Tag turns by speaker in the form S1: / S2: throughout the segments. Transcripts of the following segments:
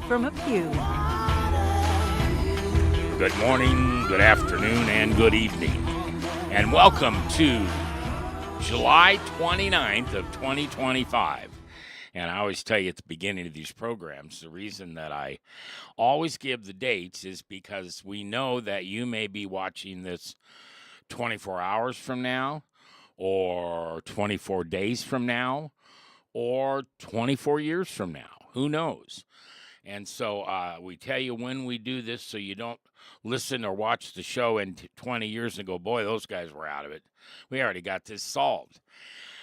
S1: from a pew.
S2: Good morning, good afternoon, and good evening. And welcome to July 29th of 2025. And I always tell you at the beginning of these programs, the reason that I always give the dates is because we know that you may be watching this 24 hours from now, or 24 days from now, or 24 years from now. Who knows? And so we tell you when we do this so you don't listen or watch the show in 20 years and go, boy, those guys were out of it. We already got this solved.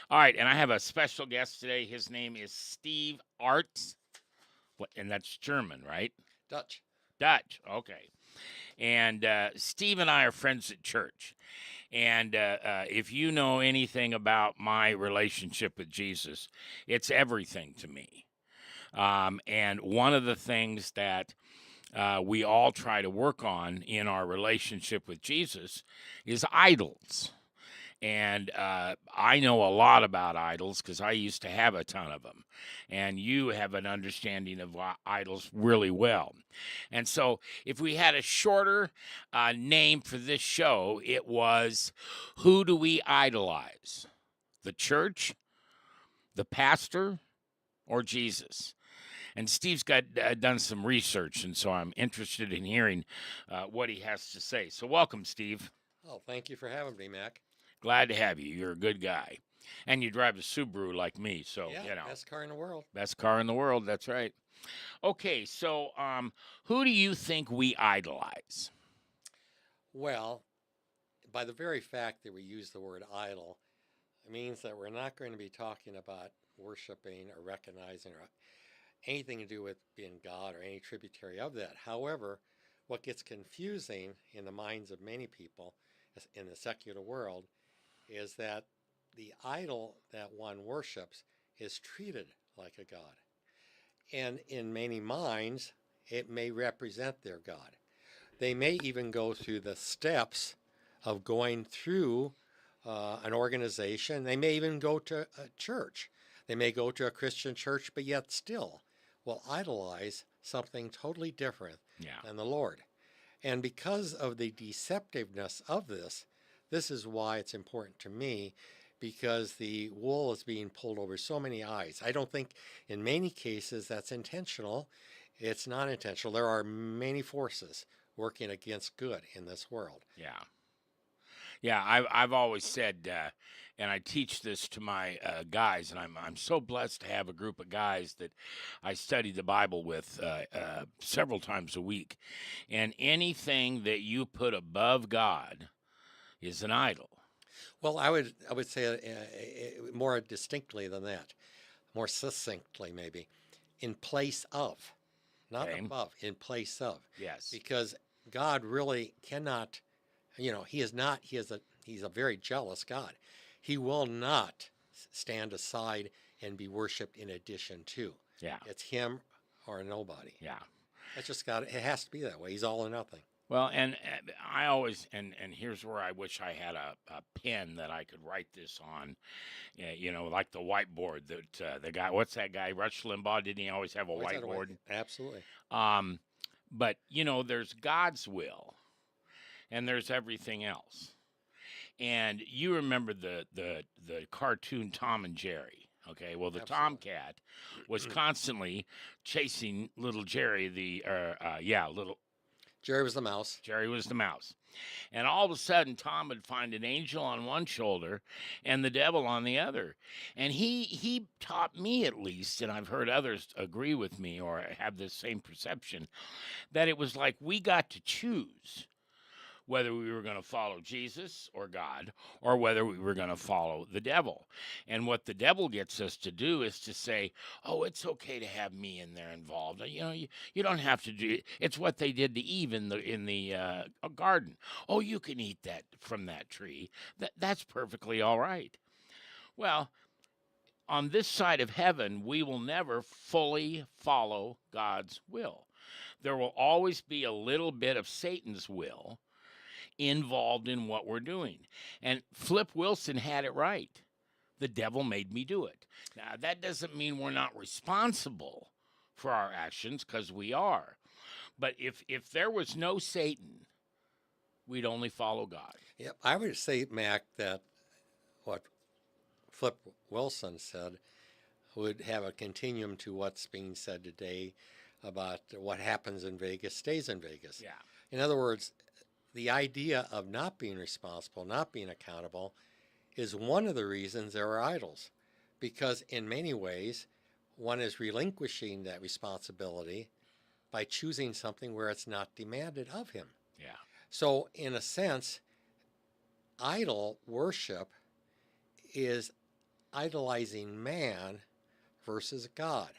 S2: All right, and I have a special guest today. His name is Steve Aerts, and that's German, right?
S3: Dutch,
S2: okay. And Steve and I are friends at church. And if you know anything about my relationship with Jesus, it's everything to me. And one of the things that we all try to work on in our relationship with Jesus is idols. And I know a lot about idols because I used to have a ton of them. And you have an understanding of idols really well. And so if we had a shorter name for this show, it was, Who Do We Idolize? The church, the pastor, or Jesus? And Steve's got done some research, and so I'm interested in hearing what he has to say. So welcome, Steve.
S3: Oh, thank you for having me, Mac.
S2: Glad to have you. You're a good guy. And you drive a Subaru like me, so,
S3: Yeah, best car in the world.
S2: Best car in the world, that's right. Okay, so who do you think we idolize?
S3: Well, by the very fact that we use the word idol, it means that we're not going to be talking about worshiping or recognizing or anything to do with being God or any tributary of that. However, what gets confusing in the minds of many people in the secular world is that the idol that one worships is treated like a god. And in many minds, it may represent their God. They may even go through the steps of going through an organization. They may even go to a church. They may go to a Christian church, but yet still will idolize something totally different than the Lord. And because of the deceptiveness of this is why it's important to me, because the wool is being pulled over so many eyes. I don't think in many cases that's intentional. It's not intentional. There are many forces working against good in this world.
S2: Yeah, I've always said, and I teach this to my guys, and I'm so blessed to have a group of guys that I study the Bible with several times a week. And anything that you put above God is an idol.
S3: Well, I would say more distinctly than that, more succinctly maybe, in place of, not above, in place of.
S2: Yes.
S3: Because God really cannot, he's a very jealous God. He will not stand aside and be worshipped in addition to.
S2: Yeah.
S3: It's him or nobody.
S2: Yeah.
S3: That's just it has to be that way. He's all or nothing.
S2: Well, and I always, and here's where I wish I had a pen that I could write this on, like the whiteboard that the guy, what's that guy, Rush Limbaugh, didn't he always have a whiteboard?
S3: Absolutely.
S2: But, there's God's will, and there's everything else. And you remember the cartoon Tom and Jerry, okay? Well, the
S3: Absolutely.
S2: Tomcat was constantly chasing little Jerry,
S3: Jerry was the mouse.
S2: Jerry was the mouse. And all of a sudden, Tom would find an angel on one shoulder and the devil on the other. And he taught me, at least, and I've heard others agree with me or have this same perception, that it was like we got to choose whether we were going to follow Jesus or God, or whether we were going to follow the devil. And what the devil gets us to do is to say, oh, it's okay to have me in there involved. You don't have to do it. It's what they did to Eve in the garden. Oh, you can eat that from that tree. That's perfectly all right. Well, on this side of heaven, we will never fully follow God's will. There will always be a little bit of Satan's will involved in what we're doing. And Flip Wilson had it right. The devil made me do it. Now, that doesn't mean we're not responsible for our actions because we are. But if there was no Satan, we'd only follow God.
S3: Yep. I would say, Mac, that what Flip Wilson said would have a continuum to what's being said today about what happens in Vegas stays in Vegas.
S2: Yeah.
S3: In other words, the idea of not being responsible, not being accountable, is one of the reasons there are idols. Because in many ways, one is relinquishing that responsibility by choosing something where it's not demanded of him.
S2: Yeah.
S3: So, in a sense, idol worship is idolizing man versus God.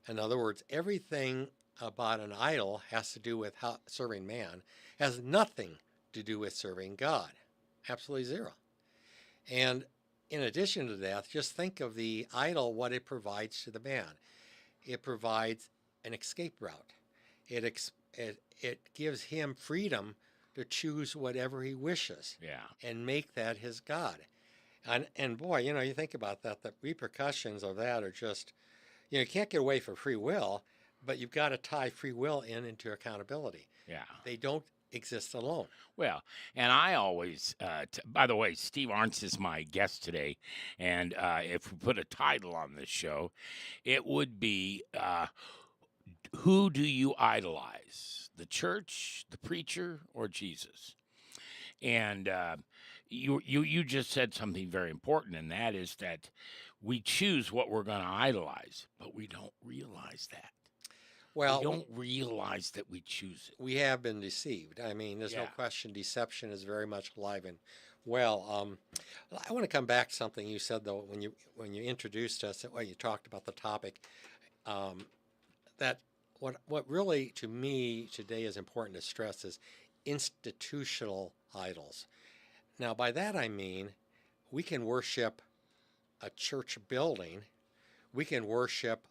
S3: In other words, everything about an idol has to do with serving man, has nothing to do with serving God. Absolutely zero. And in addition to that, just think of the idol, what it provides to the man. It provides an escape route. It gives him freedom to choose whatever he wishes.
S2: Yeah.
S3: And make that his God. And boy, you think about that, the repercussions of that are just, you can't get away from free will, but you've got to tie free will into accountability.
S2: Yeah.
S3: They don't exist alone.
S2: Well, and I always, by the way, Steve Aerts is my guest today, and if we put a title on this show, it would be who do you idolize? The church, the preacher, or Jesus? And you just said something very important, and that is that we choose what we're going to idolize, but we don't realize that.
S3: Well,
S2: we don't realize that we choose it.
S3: We have been deceived. I mean, there's no question deception is very much alive and well. I want to come back to something you said, though, when you introduced us, when you talked about the topic, that what really, to me, today is important to stress is institutional idols. Now, by that I mean we can worship a church building, we can worship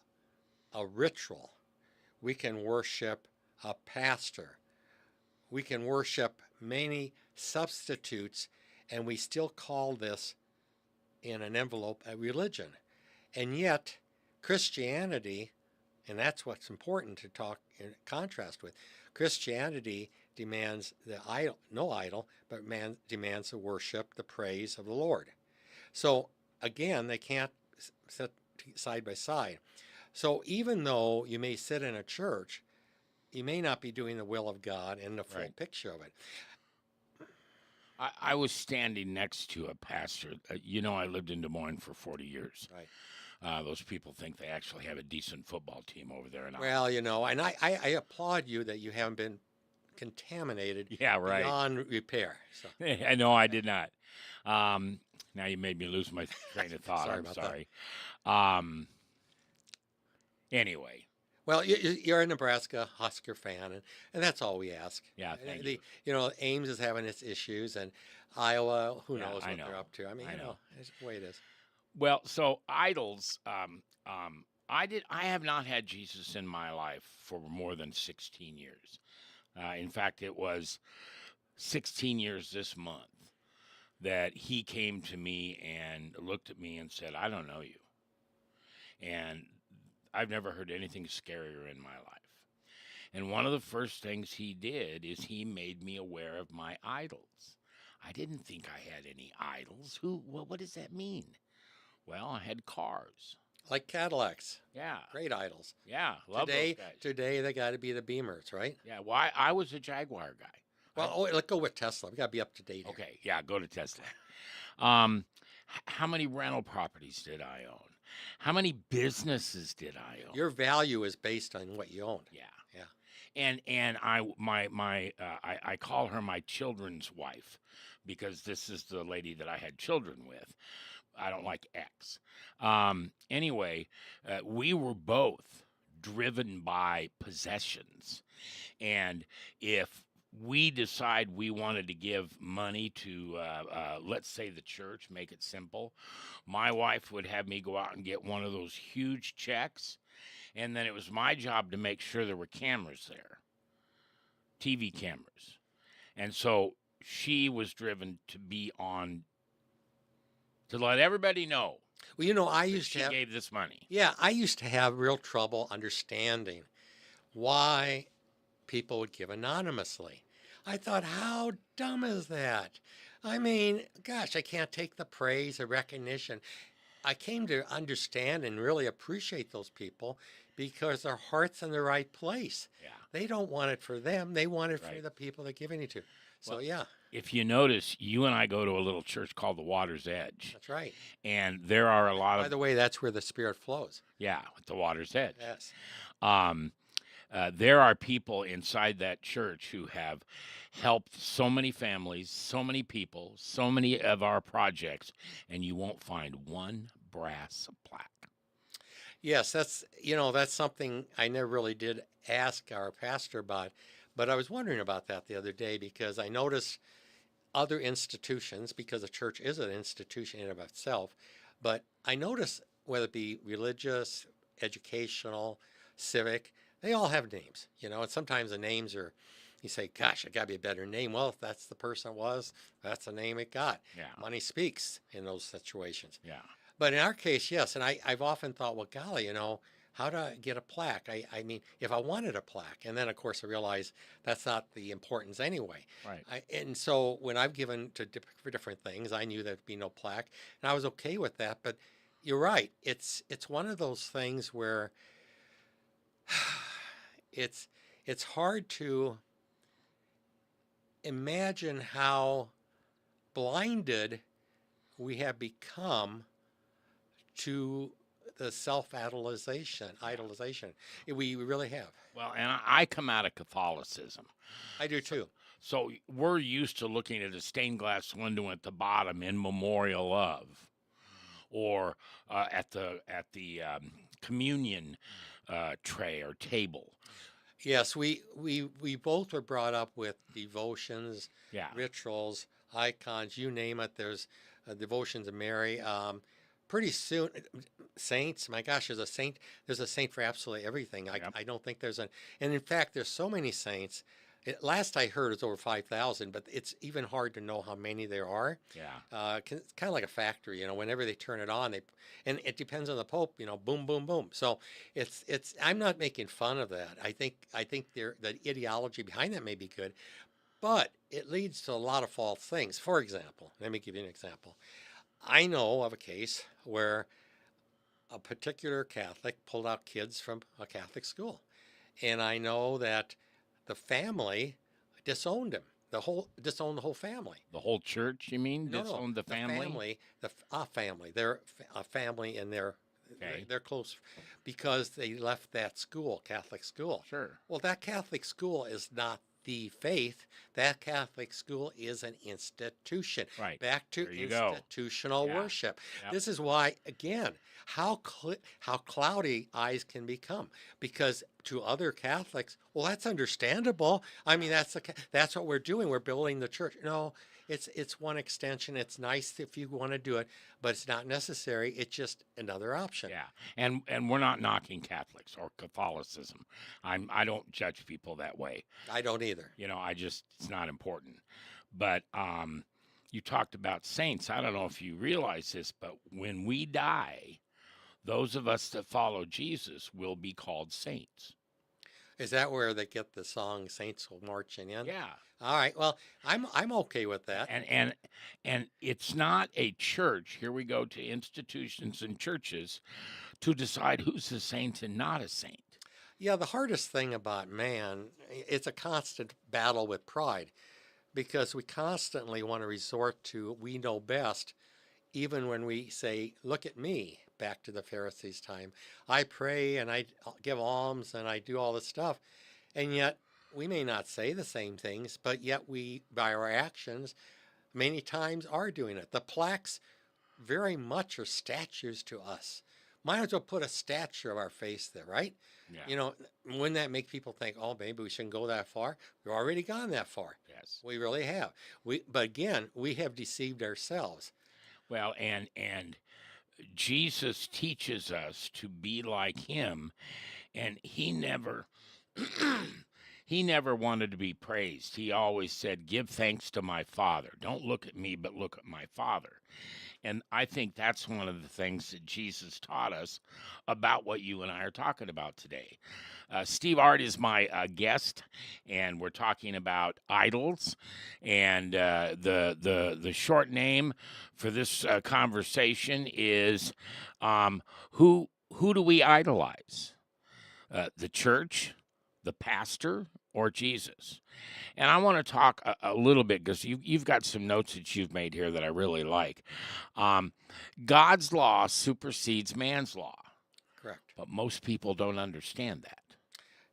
S3: a ritual, we can worship a pastor, we can worship many substitutes, and we still call this in an envelope a religion. And yet, Christianity, and that's what's important to talk in contrast with, Christianity demands no idol, but man demands the worship, the praise of the Lord. So again, they can't sit side by side. So even though you may sit in a church, you may not be doing the will of God and the full picture of it.
S2: I was standing next to a pastor. I lived in Des Moines for 40 years.
S3: Right.
S2: Those people think they actually have a decent football team over there. And
S3: and I applaud you that you haven't been contaminated beyond repair. So.
S2: I know I did not. Now you made me lose my train of thought. I'm sorry. Anyway.
S3: Well, you're a Nebraska Husker fan, and that's all we ask.
S2: Yeah, thank you.
S3: Ames is having its issues, and Iowa, who knows what they're up to. I mean, it's the way it is.
S2: Well, so idols. I have not had Jesus in my life for more than 16 years. In fact, it was 16 years this month that he came to me and looked at me and said, "I don't know you." And I've never heard anything scarier in my life. And one of the first things he did is he made me aware of my idols. I didn't think I had any idols. What does that mean? Well, I had cars.
S3: Like Cadillacs.
S2: Yeah.
S3: Great idols.
S2: Yeah, love those guys.
S3: Today they got to be the Beamers, right?
S2: Yeah, well, I was a Jaguar guy.
S3: Well, let's go with Tesla. We got to be up to date here.
S2: Okay, yeah, go to Tesla. How many rental properties did I own? How many businesses did I own?
S3: Your value is based on what you own.
S2: Yeah. And I call her my children's wife because this is the lady that I had children with. I don't like X. Anyway, we were both driven by possessions. And if we decide we wanted to give money to, let's say, the church, make it simple, my wife would have me go out and get one of those huge checks. And then it was my job to make sure there were cameras there, TV cameras. And so she was driven to be on, to let everybody know
S3: Well, you know, I
S2: But
S3: used to
S2: she
S3: have,
S2: gave this money.
S3: yeah, I used to have real trouble understanding why people would give anonymously. I thought, how dumb is that? I mean, gosh, I can't take the praise or recognition. I came to understand and really appreciate those people because their heart's in the right place.
S2: Yeah,
S3: They don't want it for them, they want it for
S2: right.
S3: the people they're giving it to. So,
S2: Well,
S3: yeah,
S2: if you notice, you and I go to a little church called the Water's Edge,
S3: that's right.
S2: and there are a lot
S3: By
S2: of,
S3: the way, that's where the Spirit flows.
S2: yeah, with the Water's Edge.
S3: Yes.
S2: Um, there are people inside that church who have helped so many families, so many people, so many of our projects, and you won't find one brass plaque.
S3: Yes, that's something I never really did ask our pastor about, but I was wondering about that the other day because I noticed other institutions, because the church is an institution in and of itself, but I notice whether it be religious, educational, civic, they all have names, and sometimes the names are, you say, gosh, it got to be a better name. Well, if that's the person it was, that's the name it got.
S2: Yeah,
S3: Money speaks in those situations.
S2: yeah,
S3: But in our case, yes, and I've often thought, well, golly, how do I get a plaque? I mean, if I wanted a plaque, and then of course I realized that's not the importance anyway.
S2: right.
S3: And so when I've given to for different things, I knew there'd be no plaque, and I was okay with that. But you're right; it's one of those things where it's it's hard to imagine how blinded we have become to the idolization. We really have.
S2: Well, and I come out of Catholicism.
S3: I do
S2: So,
S3: too.
S2: so we're used to looking at a stained glass window at the bottom in memorial of, or at the communion tray or table.
S3: Yes, we both were brought up with devotions,
S2: Yeah,
S3: rituals, icons, you name it. There's devotions of Mary. Pretty soon, saints. My gosh, there's a saint. There's a saint for absolutely everything. I,
S2: yep,
S3: I don't think there's and in fact, there's so many saints. Last I heard, it's over 5,000, but it's even hard to know how many there are.
S2: yeah,
S3: It's kind of like a factory, whenever they turn it on, and it depends on the Pope, boom, boom, boom. So I'm not making fun of that. I think the ideology behind that may be good, but it leads to a lot of false things. For example, let me give you an example. I know of a case where a particular Catholic pulled out kids from a Catholic school, and I know that the family disowned him. Disowned the whole family.
S2: the whole church. You mean
S3: No, no,
S2: disowned the
S3: the
S2: family?
S3: family, a family. They're a family, and
S2: Okay,
S3: they're close because they left that school, Catholic school.
S2: sure,
S3: Well, that Catholic school is not the faith. That Catholic school is an institution.
S2: right.
S3: Back to
S2: There you go.
S3: institutional
S2: Yeah,
S3: worship.
S2: yep,
S3: This is why, again, how cloudy eyes can become. Because to other Catholics, well, that's understandable. I mean, that's what we're doing. We're building the church. No, it's one extension. It's nice if you want to do it, but it's not necessary. It's just another option.
S2: yeah. And we're not knocking Catholics or Catholicism. I don't judge people that way.
S3: I don't either.
S2: It's not important. But you talked about saints. I don't know if you realize this, but when we die, those of us that follow Jesus will be called saints.
S3: Is that where they get the song "Saints Will Marching In"?
S2: Yeah.
S3: All right. Well, I'm okay with that.
S2: And it's not a church. Here we go to institutions and churches to decide who's a saint and not a saint.
S3: Yeah, the hardest thing about man, it's a constant battle with pride because we constantly want to resort to we know best, even when we say, "Look at me." Back to the Pharisees' time, I pray and I give alms and I do all this stuff, and yet we may not say the same things, but yet we, by our actions, many times are doing it. The plaques very much are statues to us. Might as well put a statue of our face there, right?
S2: Yeah.
S3: Wouldn't that make people think, oh, maybe we shouldn't go that far? We've already gone that far.
S2: Yes.
S3: We really have. But again, we have deceived ourselves.
S2: Well, and Jesus teaches us to be like him, and he never he never wanted to be praised. He always said, "Give thanks to my Father. Don't look at me, but look at my Father." And I think that's one of the things that Jesus taught us about what you and I are talking about today. Steve Art is my guest, and we're talking about idols. And the short name for this conversation is who do we idolize? The church, the pastor, or Jesus? And I want to talk a little bit because you've got some notes that you've made here that I really like. Um, God's law supersedes man's law,
S3: Correct.
S2: but most people don't understand that.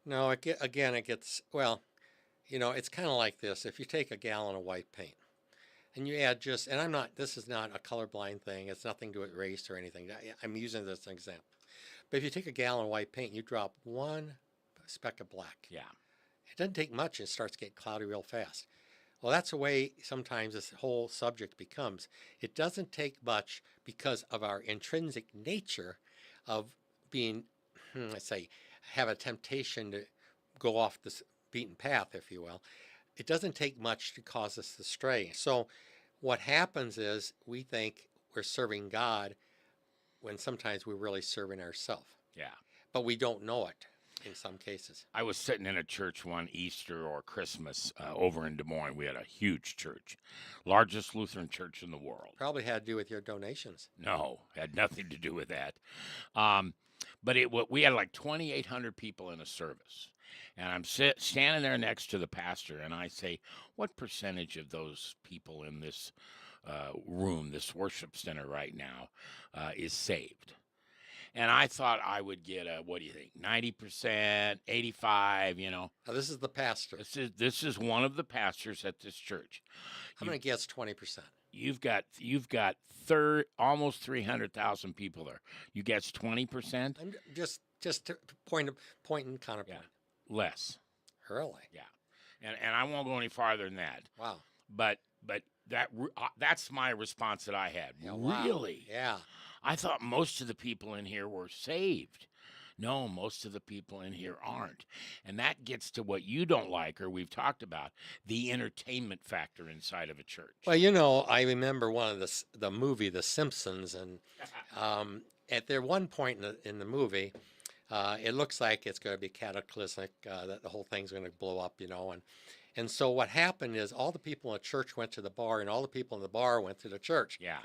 S3: No, again, it gets, well, it's kind of like this. If you take a gallon of white paint and you add and this is not a colorblind thing. It's nothing to do with race or anything. I'm using this as an example. But if you take a gallon of white paint and you drop one speck of black,
S2: Yeah.
S3: it doesn't take much. It starts getting cloudy real fast. Well, that's the way sometimes this whole subject becomes. It doesn't take much because of our intrinsic nature of being, let's say, have a temptation to go off this beaten path, if you will. It doesn't take much to cause us to stray. So what happens is we think we're serving God when sometimes we're really serving ourselves.
S2: Yeah.
S3: But we don't know it in some cases.
S2: I was sitting in a church one Easter or Christmas over in Des Moines. We had a huge church, largest Lutheran church in the world.
S3: Probably had to do with your donations.
S2: No, had nothing to do with that. But we had like 2,800 people in a service. And I'm standing there next to the pastor, and I say, "What percentage of those people in this room, this worship center right now, is saved?" And I thought I would get what do you think, 90%, 85,
S3: Now, this is the pastor.
S2: This is one of the pastors at this church.
S3: I'm going to guess 20%.
S2: You've got almost 300,000 people there. You guess 20%?
S3: I'm just to point and counterpoint.
S2: Yeah. Less.
S3: Really?
S2: Yeah. And I won't go any farther than that.
S3: Wow.
S2: But that's my response that I had.
S3: Yeah, wow.
S2: Really?
S3: Yeah.
S2: I thought most of the people in here were saved. No, most of the people in here aren't. And that gets to what you don't like, or we've talked about, the entertainment factor inside of a church.
S3: Well, I remember one of the movie The Simpsons, and at their one point in the movie, it looks like it's going to be cataclysmic, that the whole thing's going to blow up, and so what happened is all the people in the church went to the bar, and all the people in the bar went to the church.
S2: Yeah.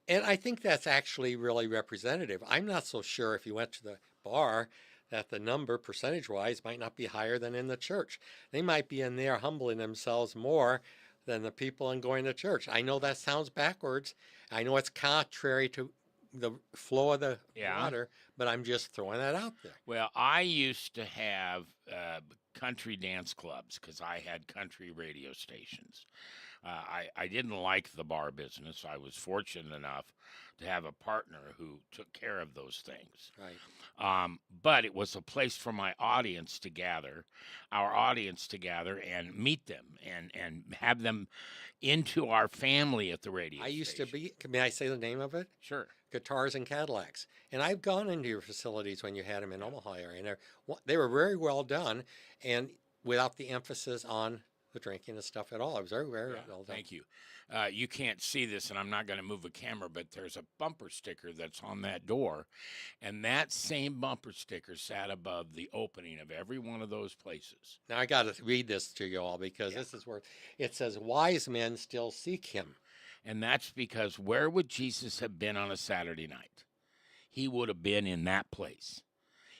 S3: And I think that's actually really representative. I'm not so sure if you went to the bar that the number percentage-wise might not be higher than in the church. They might be in there humbling themselves more than the people in going to church. I know that sounds backwards. I know it's contrary to the flow of the water, but I'm just throwing that out there.
S2: Well, I used to have country dance clubs because I had country radio stations. I didn't like the bar business. I was fortunate enough to have a partner who took care of those things.
S3: Right.
S2: But it was a place for my audience to gather, our audience to gather and meet them and have them into our family at the radio
S3: I used
S2: station.
S3: to be, may I say the name of it?
S2: Sure.
S3: Guitars and Cadillacs. And I've gone into your facilities when you had them in Omaha area, and they were very well done and without the emphasis on the drinking and stuff at all. It was very, very well done.
S2: Thank you. You can't see this, and I'm not going to move a camera, but there's a bumper sticker that's on that door, and that same bumper sticker sat above the opening of every one of those places.
S3: Now I got to read this to you all because this is where it says, "Wise men still seek him."
S2: And that's because where would Jesus have been on a Saturday night? He would have been in that place.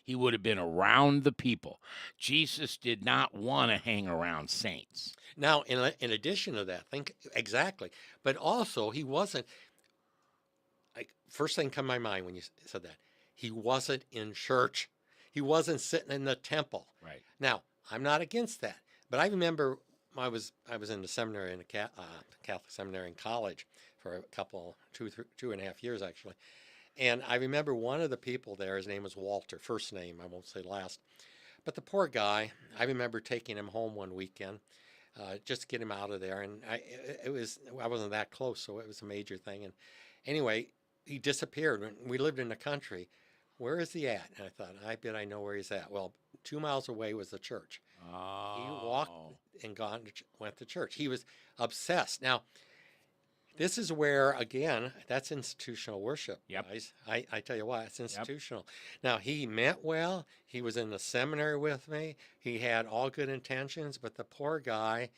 S2: He would have been around the people. Jesus did not want to hang around saints.
S3: Now, in addition to that, think exactly, but also he wasn't, like, first thing come to my mind when you said that, he wasn't in church. He wasn't sitting in the temple.
S2: Right.
S3: Now, I'm not against that, but I remember I was in the seminary, in the Catholic seminary in college for a couple, 2.5 years actually. And I remember one of the people there, his name was Walter, first name, I won't say last. But the poor guy, I remember taking him home one weekend just to get him out of there. And I wasn't that close, so it was a major thing. And anyway, he disappeared. We lived in the country. Where is he at? And I thought, I bet I know where he's at. Well, 2 miles away was the church. He walked
S2: Oh.
S3: and went to church. He was obsessed. Now, this is where, again, that's institutional worship,
S2: Yep.
S3: guys. I tell you what, it's
S2: Yep.
S3: institutional. Now, he meant well. He was in the seminary with me. He had all good intentions, but the poor guy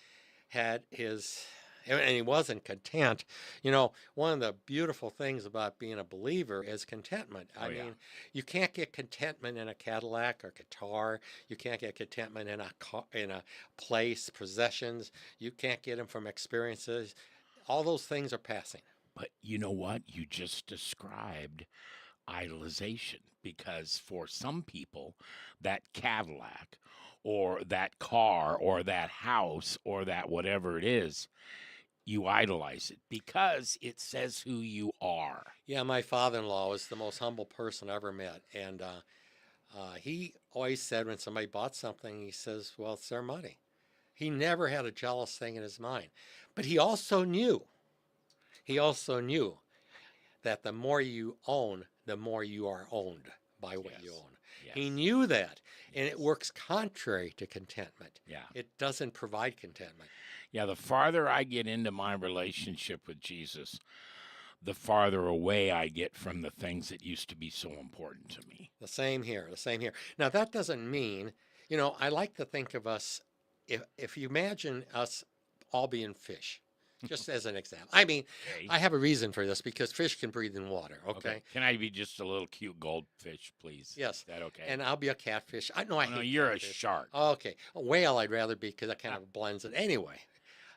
S3: had his, and he wasn't content. You know, one of the beautiful things about being a believer is contentment. I
S2: Oh, yeah.
S3: mean, you can't get contentment in a Cadillac or guitar. You can't get contentment in a place, possessions. You can't get them from experiences. All those things are passing.
S2: But you know what? You just described idolization, because for some people, that Cadillac or that car or that house or that whatever it is, you idolize it because it says who you are.
S3: Yeah, my father-in-law was the most humble person I ever met, and he always said when somebody bought something, he says, "Well, it's their money." He never had a jealous thing in his mind, but he also knew that the more you own, the more you are owned by what you
S2: Yes.
S3: own. He
S2: Yes.
S3: knew that, and it
S2: Yes.
S3: works contrary to contentment.
S2: Yeah.
S3: It doesn't provide contentment.
S2: Yeah. The farther I get into my relationship with Jesus, the farther away I get from the things that used to be so important to me.
S3: The same here, the same here. Now, that doesn't mean, I like to think of us, if you imagine us all being fish, just as an example. I mean,
S2: Okay.
S3: I have a reason for this because fish can breathe in water, okay?
S2: Can I be just a little cute goldfish, please?
S3: Yes.
S2: Is that okay?
S3: And I'll be a catfish. I know I
S2: Oh, no,
S3: hate
S2: you're a
S3: catfish.
S2: shark.
S3: Okay. A whale I'd rather be because that kind of blends it. Anyway,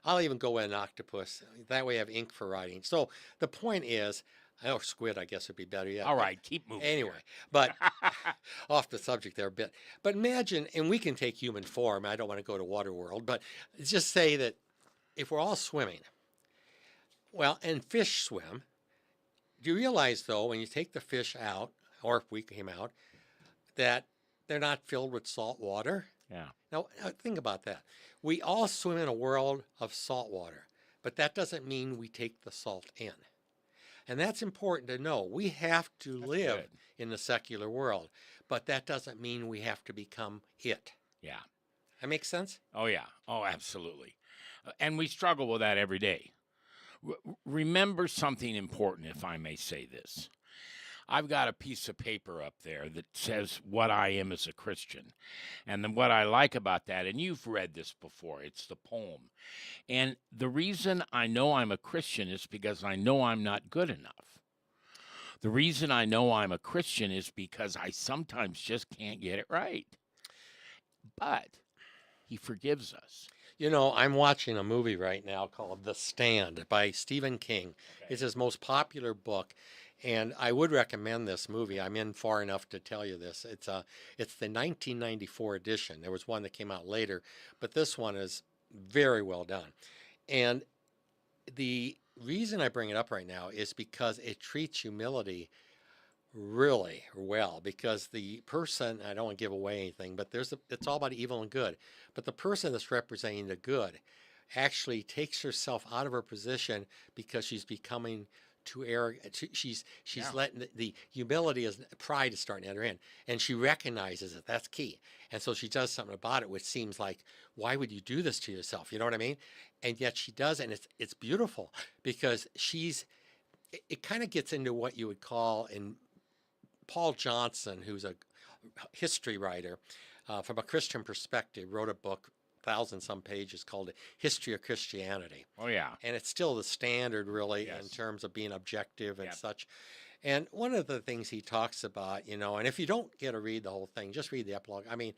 S3: I'll even go with an octopus. That way I have ink for writing. So the point is, or squid, I guess would be better yet.
S2: All right, keep moving.
S3: Anyway, but off the subject there a bit. But imagine, and we can take human form. I don't want to go to water world, but just say that if we're all swimming, well, and fish swim, do you realize though, when you take the fish out, or if we came out, that they're not filled with salt water?
S2: Yeah.
S3: Now, think about that. We all swim in a world of salt water, but that doesn't mean we take the salt in. And that's important to know. We have to
S2: That's
S3: live
S2: good.
S3: in the secular world, but that doesn't mean we have to become it.
S2: Yeah.
S3: That makes sense?
S2: Oh, yeah. Oh, absolutely. And we struggle with that every day. Remember something important, if I may say this. I've got a piece of paper up there that says what I am as a Christian. And then what I like about that, and you've read this before, it's the poem. And the reason I know I'm a Christian is because I know I'm not good enough. The reason I know I'm a Christian is because I sometimes just can't get it right. But he forgives us.
S3: I'm watching a movie right now called The Stand by Stephen King.
S2: Okay.
S3: It's his most popular book, and I would recommend this movie. I'm in far enough to tell you this. It's the 1994 edition. There was one that came out later, but this one is very well done. And the reason I bring it up right now is because it treats humility really well, because the person, I don't want to give away anything, but it's all about evil and good. But the person that's representing the good actually takes herself out of her position because she's becoming too arrogant. She's
S2: Yeah.
S3: letting the humility, pride is starting to enter in, and she recognizes that that's key. And so she does something about it, which seems like, why would you do this to yourself? You know what I mean? And yet she does, and it's beautiful because it kind of gets into what you would call, in Paul Johnson, who's a history writer, from a Christian perspective, wrote a book, 1,000-some pages, called History of Christianity.
S2: Oh, yeah.
S3: And it's still the standard, really, in
S2: Yes.
S3: terms of being objective and
S2: Yep.
S3: such. And one of the things he talks about, and if you don't get to read the whole thing, just read the epilogue. I mean,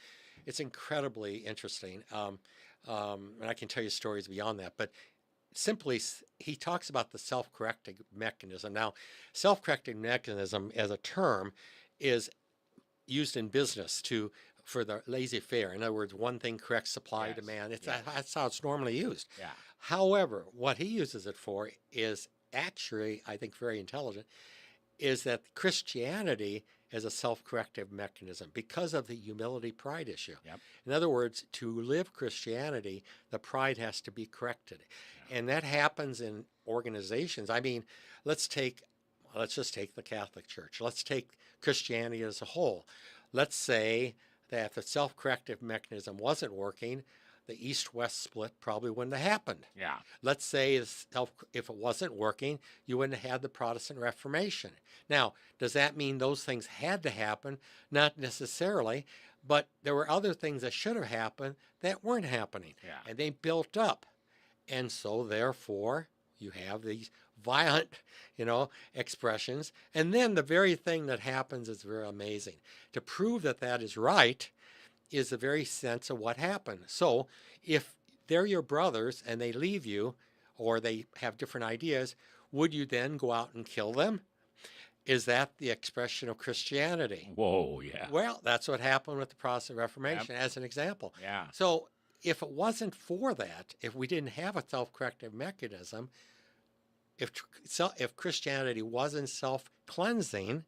S3: it's incredibly interesting. And I can tell you stories beyond that. But simply, he talks about the self-correcting mechanism. Now, self-correcting mechanism as a term is used in business for the laissez-faire. In other words, one thing corrects supply,
S2: Yes,
S3: demand.
S2: yes.
S3: That's how it's normally used.
S2: Yeah.
S3: However, what he uses it for is actually, I think, very intelligent, is that Christianity is a self-corrective mechanism because of the humility pride issue.
S2: Yep.
S3: In other words, to live Christianity, the pride has to be corrected. And that happens in organizations. I mean, let's just take the Catholic Church. Let's take Christianity as a whole. Let's say that if the self-corrective mechanism wasn't working, the East-West split probably wouldn't have happened.
S2: Yeah.
S3: Let's say if it wasn't working, you wouldn't have had the Protestant Reformation. Now, does that mean those things had to happen? Not necessarily, but there were other things that should have happened that weren't happening.
S2: Yeah.
S3: And they built up. And so, therefore, you have these violent, expressions. And then the very thing that happens is very amazing. To prove that that is right is the very sense of what happened. So if they're your brothers and they leave you or they have different ideas, would you then go out and kill them? Is that the expression of Christianity?
S2: Whoa, yeah.
S3: Well, that's what happened with the Protestant Reformation, as an example.
S2: Yeah.
S3: So if it wasn't for that, if we didn't have a self-corrective mechanism, if Christianity wasn't self-cleansing,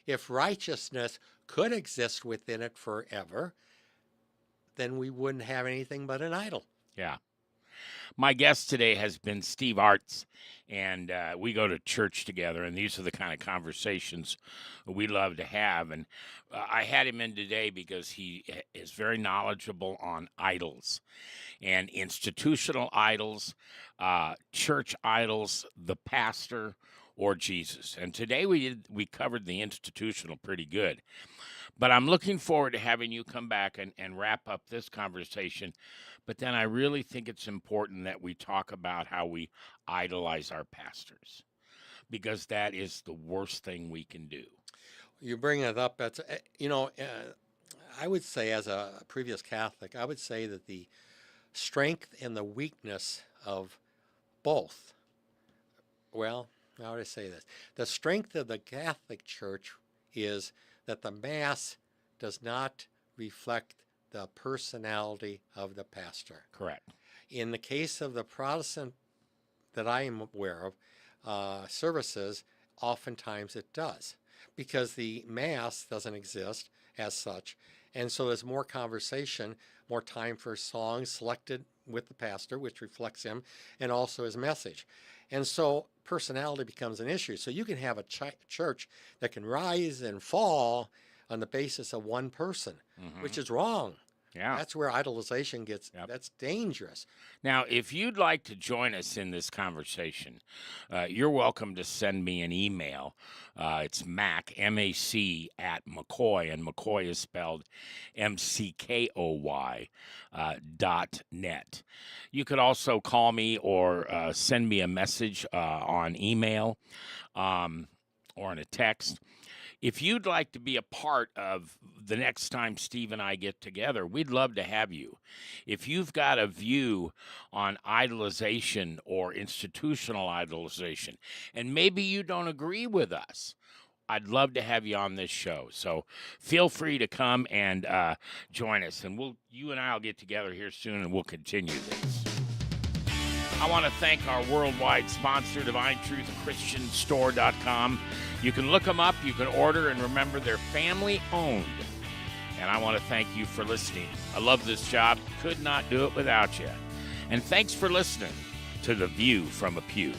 S3: if righteousness could exist within it forever, then we wouldn't have anything but an idol.
S2: Yeah. My guest today has been Steve Aerts, and we go to church together, and these are the kind of conversations we love to have. And I had him in today because he is very knowledgeable on idols and institutional idols, church idols, the pastor, or Jesus. And today we covered the institutional pretty good. But I'm looking forward to having you come back and wrap up this conversation. But then I really think it's important that we talk about how we idolize our pastors, because that is the worst thing we can do.
S3: You bring it up. That's, I would say, as a previous Catholic, I would say that the strength and the weakness of both, well, how would I say this? The strength of the Catholic Church is that the Mass does not reflect the personality of the pastor.
S2: Correct.
S3: In the case of the Protestant that I am aware of, services, oftentimes it does, because the Mass doesn't exist as such. And so there's more conversation, more time for songs selected with the pastor, which reflects him, and also his message. And so personality becomes an issue. So you can have a church that can rise and fall on the basis of one person, which is wrong.
S2: Yeah.
S3: That's where idolization gets, that's dangerous.
S2: Now, if you'd like to join us in this conversation, you're welcome to send me an email. It's Mac, M-A-C, at McCoy, and McCoy is spelled M-C-K-O-Y, .net. You could also call me or send me a message on email or on a text. If you'd like to be a part of the next time Steve and I get together, we'd love to have you. If you've got a view on idolization or institutional idolization, and maybe you don't agree with us, I'd love to have you on this show. So feel free to come and join us, and you and I will get together here soon, and we'll continue this. I want to thank our worldwide sponsor, DivineTruthChristianStore.com. You can look them up, you can order, and remember, they're family-owned. And I want to thank you for listening. I love this job. Could not do it without you. And thanks for listening to The View from a Pew.